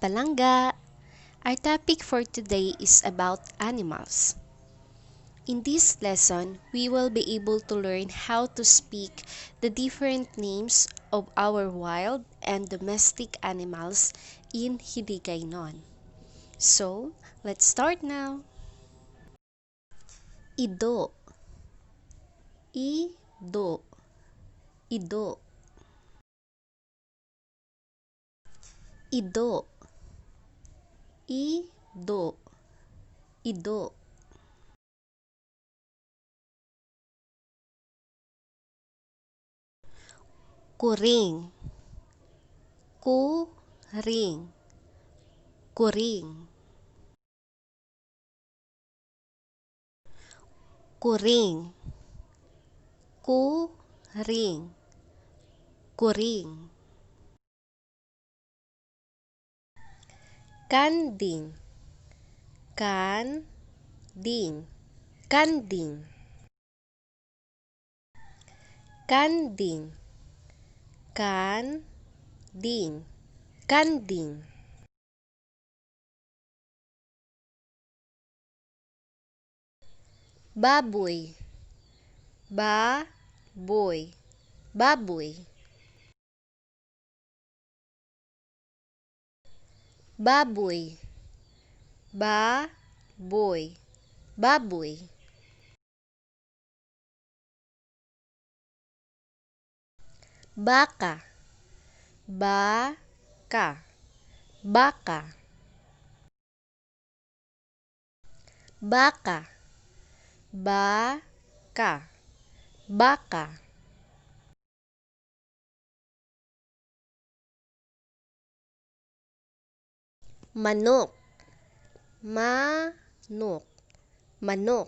Palangga! Our topic for today is about animals. In this lesson, we will be able to learn how to speak the different names of our wild and domestic animals in Hiligaynon. So, let's start now. Ido, ido, ido, ido, ido, ido. Kuring, kuring, kuring, kuring, kuring, kuring. Kanding, kanding, kanding, kanding, kanding, kanding. Baboy, baboy, baboy, baboy, baboy, baboy. Baka, baka, baka, baka, baka, baka. Manok, manok, manok,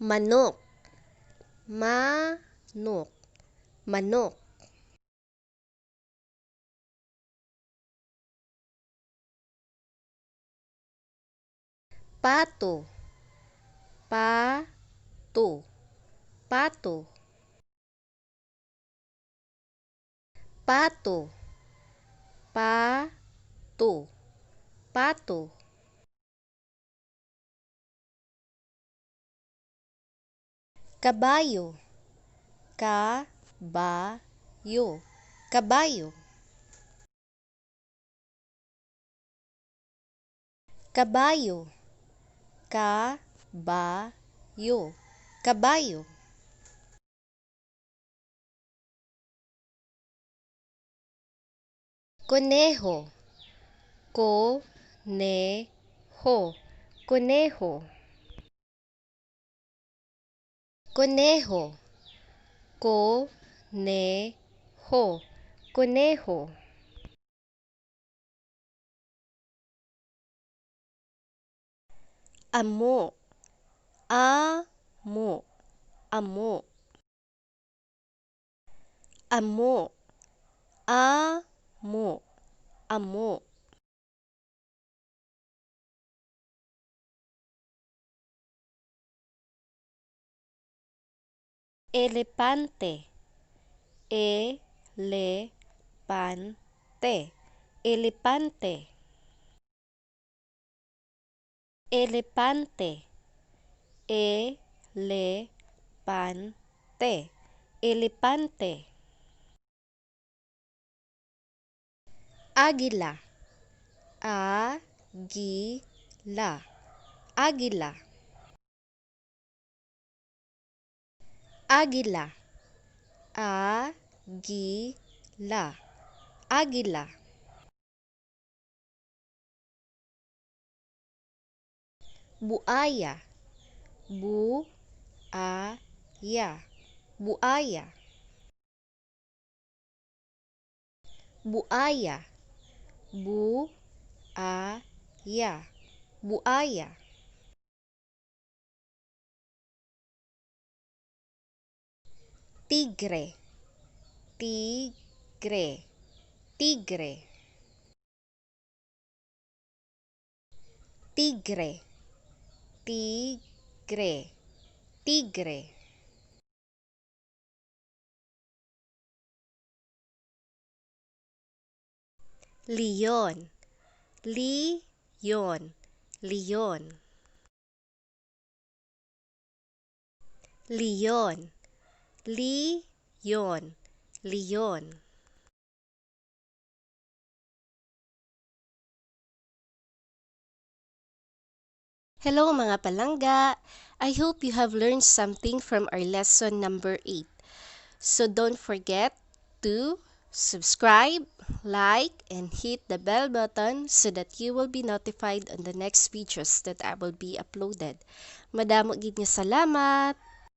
manok, manok, manok. Pato, pato, pato, pato, pato, pato. Kabayo, kabayo, kabayo, kabayo, kabayo, kabayo. Conejo, conejo, conejo, conejo, conejo, conejo. Amo, amo, amo, amo, amo, amo. Elepante, elepante, elepante, elepante, elepante, elepante. Águila, águila, águila, águila, águila, águila. Buaya, buaya, buaya, buaya, buaya, buaya. Tigre, tigre, tigre, tigre, tigre, tigre. Leon, Leon, Leon. Leon, Leon, Leon. Hello mga palangga! I hope you have learned something from our lesson number 8. So don't forget to subscribe, like, and hit the bell button so that you will be notified on the next videos that I will be uploaded. Madamo gid nga salamat!